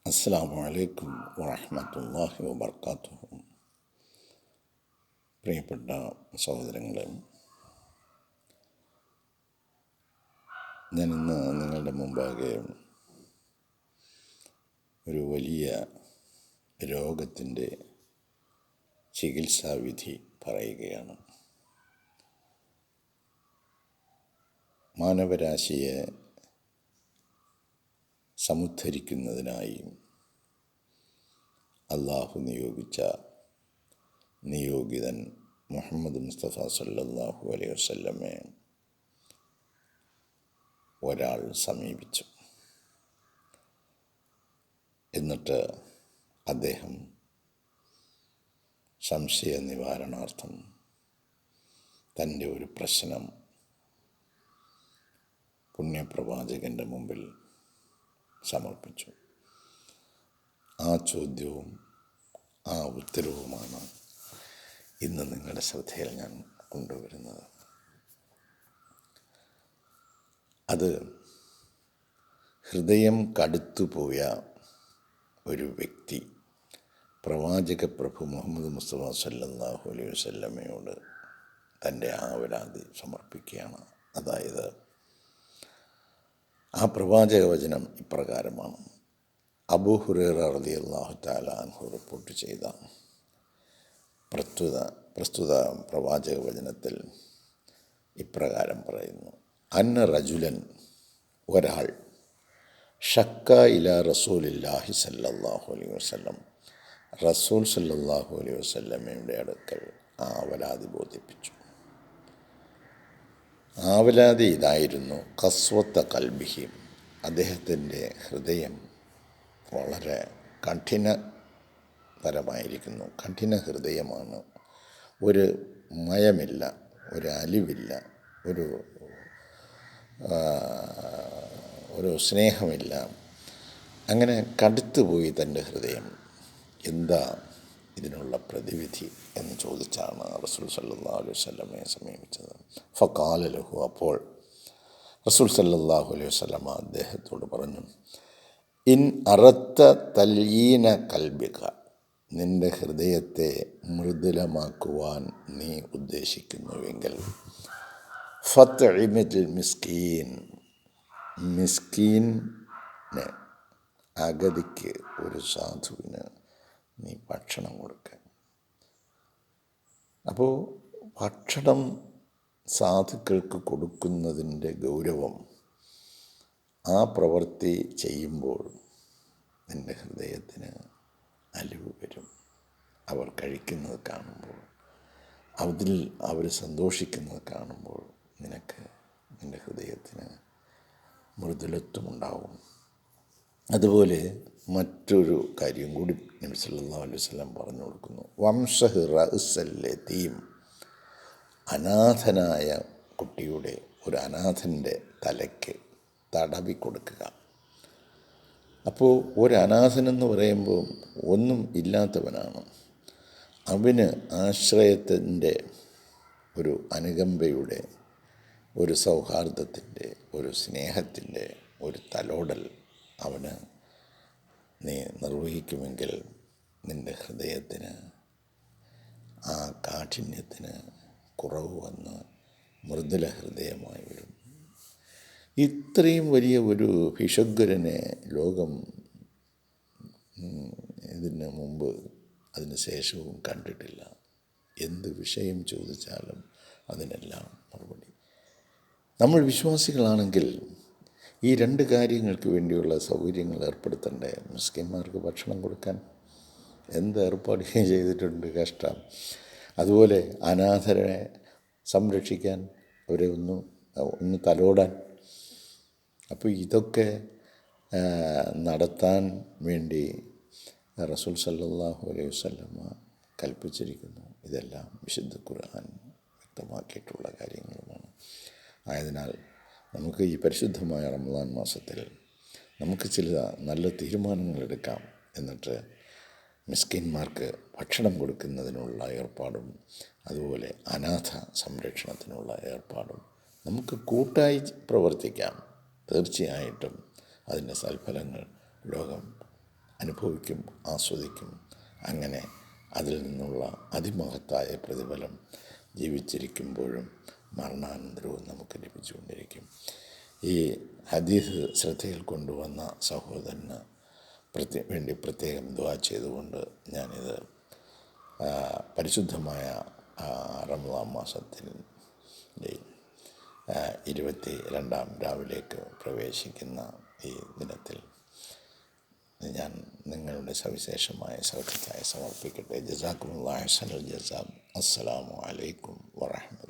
അസ്സലാമു അലൈക്കും വറഹ്മത്തുള്ളാഹി വബർക്കാത്തുഹു. പ്രിയപ്പെട്ട സഹോദരങ്ങളെ, ഞാനിന്ന് നിങ്ങളുടെ മുമ്പാകെ ഒരു വലിയ രോഗത്തിൻ്റെ ചികിത്സാവിധി പറയുകയാണ്. മാനവരാശിയെ സമുദ്ധരിക്കുന്നതിനായി അള്ളാഹു നിയോഗിച്ച നിയോഗിതൻ മുഹമ്മദ് മുസ്തഫ സല്ലല്ലാഹു അലൈഹി വസല്ലമയെ ഒരാൾ സമീപിച്ചു. എന്നിട്ട് അദ്ദേഹം സംശയ നിവാരണാർത്ഥം തൻ്റെ ഒരു പ്രശ്നം പുണ്യപ്രവാചകൻ്റെ മുമ്പിൽ സമർപ്പിച്ചു. ആ ചോദ്യവും ആ ഉത്തരവുമാണ് ഇന്ന് നിങ്ങളുടെ ശ്രദ്ധയിൽ ഞാൻ കൊണ്ടുവരുന്നത്. അത് ഹൃദയം കടുത്തുപോയ ഒരു വ്യക്തി പ്രവാചക പ്രഭു മുഹമ്മദ് മുസ്തഫ സല്ലല്ലാഹു അലൈഹി വസല്ലമയോട് തൻ്റെ ആവലാതി സമർപ്പിക്കുകയാണ്. അതായത് ആ പ്രവാചക വചനം ഇപ്രകാരമാണ്. അബൂ ഹുറൈറ റളിയല്ലാഹു തആല അൻഹു റിപ്പോർട്ട് ചെയ്ത പ്രസ്തുത പ്രവാചക വചനത്തിൽ ഇപ്രകാരം പറയുന്നു: അന്ന റജുലൻ, ഒരാൾ, ഷക്ക ഇലാ റസൂലില്ലാഹി സല്ലല്ലാഹു അലൈഹി വസല്ലം, റസൂൽ സല്ലല്ലാഹു അലൈഹി വസല്ലമയുടെ അടുക്കൽ ആവലാതി ബോധിപ്പിച്ചു. ആവലാതി ഇതായിരുന്നു: ഖസ്വത്ത ഖൽബിഹി, അദ്ദേഹത്തിൻ്റെ ഹൃദയം വളരെ കഠിനപരമായിരിക്കുന്നു. കഠിന ഹൃദയമാണ്. ഒരു മയമില്ല, ഒരു അലിവില്ല, ഒരു സ്നേഹമില്ല. അങ്ങനെ കടുത്തുപോയി തൻ്റെ ഹൃദയം. എന്താ ഇതിനുള്ള പ്രതിവിധി എന്ന് ചോദിച്ചാണ് റസൂൽ സല്ലല്ലാഹു അലൈഹി വസല്ലമയെ സമീപിച്ചത്. ഫഖാല ലഹു, അപ്പോൾ റസൂൽ സല്ലല്ലാഹു അലൈഹി വസല്ലമ അദ്ദേഹത്തോട് പറഞ്ഞു: ഇൻ അറത്ത തൽയീന കൽബിക, നിൻ്റെ ഹൃദയത്തെ മൃദുലമാക്കുവാൻ നീ ഉദ്ദേശിക്കുന്നുവെങ്കിൽ, ഫത്ഇമിൽ മിസ്കീൻ, മിസ്കീന്, അഗതിക്ക്, ഒരു സാധുവിന് നീ ഭക്ഷണം കൊടുക്കുക. അപ്പോൾ ഭക്ഷണം സാധുക്കൾക്ക് കൊടുക്കുന്നതിൻ്റെ ഗൗരവം, ആ പ്രവൃത്തി ചെയ്യുമ്പോൾ നിൻ്റെ ഹൃദയത്തിന് അലിവ് വരും. അവർ കഴിക്കുന്നത് കാണുമ്പോൾ, അവർ സന്തോഷിക്കുന്നത് കാണുമ്പോൾ നിൻ്റെ ഹൃദയത്തിന് മൃദുലത്വമുണ്ടാവും. അതുപോലെ മറ്റൊരു കാര്യം കൂടി നബി സല്ലല്ലാഹു അലൈഹി വസല്ലം പറഞ്ഞു കൊടുക്കുന്നു: വംശഹ് റഅ്സൽ യതീം, അനാഥനായ കുട്ടിയുടെ, ഒരു അനാഥൻ്റെ തലയ്ക്ക് തടവി കൊടുക്കുക. അപ്പോൾ ഒരു അനാഥനെന്ന് പറയുമ്പോൾ ഒന്നും ഇല്ലാത്തവനാണ്. അവന് ആശ്രയത്തിൻ്റെ, ഒരു അനുകമ്പയുടെ, ഒരു സൗഹാർദ്ദത്തിൻ്റെ, ഒരു സ്നേഹത്തിൻ്റെ ഒരു തലോടൽ അവന് നീ നിർവഹിക്കുമെങ്കിൽ നിൻ്റെ ഹൃദയത്തിന്, ആ കാഠിന്യത്തിന് കുറവ് വന്ന് മൃദുല ഹൃദയമായി വരും. ഇത്രയും വലിയ ഒരു ഭിഷഗ്വരനെ ലോകം ഇതിന് മുമ്പ്, അതിന് ശേഷവും കണ്ടിട്ടില്ല. എന്ത് വിഷയം ചോദിച്ചാലും അതിനെല്ലാം മറുപടി. നമ്മൾ വിശ്വാസികളാണെങ്കിൽ ഈ രണ്ട് കാര്യങ്ങൾക്ക് വേണ്ടിയുള്ള സൗകര്യങ്ങൾ ഏർപ്പെടുത്തണ്ടേ? മിസ്കിന്മാർക്ക് ഭക്ഷണം കൊടുക്കാൻ എന്ത് ഏർപ്പാട് ചെയ്തിട്ടുണ്ട്, കഷ്ടം. അതുപോലെ അനാഥരെ സംരക്ഷിക്കാൻ, അവരെ ഒന്ന് തലോടാൻ. അപ്പോൾ ഇതൊക്കെ നടത്താൻ വേണ്ടി റസൂൽ സല്ലല്ലാഹു അലൈഹി വസല്ലമ കൽപ്പിച്ചിരിക്കുന്നു. ഇതെല്ലാം വിശുദ്ധ ഖുർആൻ വ്യക്തമാക്കിയിട്ടുള്ള കാര്യങ്ങളുമാണ്. ആയതിനാൽ നമുക്ക് ഈ പരിശുദ്ധമായ റമദാൻ മാസത്തിൽ നമുക്ക് ചില നല്ല തീരുമാനങ്ങൾ എടുക്കാം. എന്നിട്ട് മിസ്കിന്മാർക്ക് ഭക്ഷണം കൊടുക്കുന്നതിനുള്ള ഏർപ്പാടും, അതുപോലെ അനാഥ സംരക്ഷണത്തിനുള്ള ഏർപ്പാടും നമുക്ക് കൂട്ടായി പ്രവർത്തിക്കാം. തീർച്ചയായിട്ടും അതിൻ്റെ സൽഫലങ്ങൾ ലോകം അനുഭവിക്കും, ആസ്വദിക്കും. അങ്ങനെ അതിൽ നിന്നുള്ള അതിമഹത്തായ പ്രതിഫലം ജീവിച്ചിരിക്കുമ്പോഴും മരണാനന്തരവും നമുക്ക് ലഭിച്ചുകൊണ്ടിരിക്കും. ഈ ഹദീസ് ശ്രദ്ധയിൽ കൊണ്ടുവന്ന സഹോദരന് വേണ്ടി പ്രത്യേകം ദുആ ചെയ്തുകൊണ്ട് ഞാനിത് പരിശുദ്ധമായ റമദാൻ മാസത്തിൻ്റെ 22-ാം രാവിലേക്ക് പ്രവേശിക്കുന്ന ഈ ദിനത്തിൽ ഞാൻ നിങ്ങളുടെ സവിശേഷമായ ശ്രദ്ധയ്ക്കായി സമർപ്പിക്കട്ടെ. ജസാക്കുമുല്ലാഹി ഖൈറൽ ജസാ. അസ്സലാമു അലൈക്കും വറഹ്മത്തുള്ളാഹി.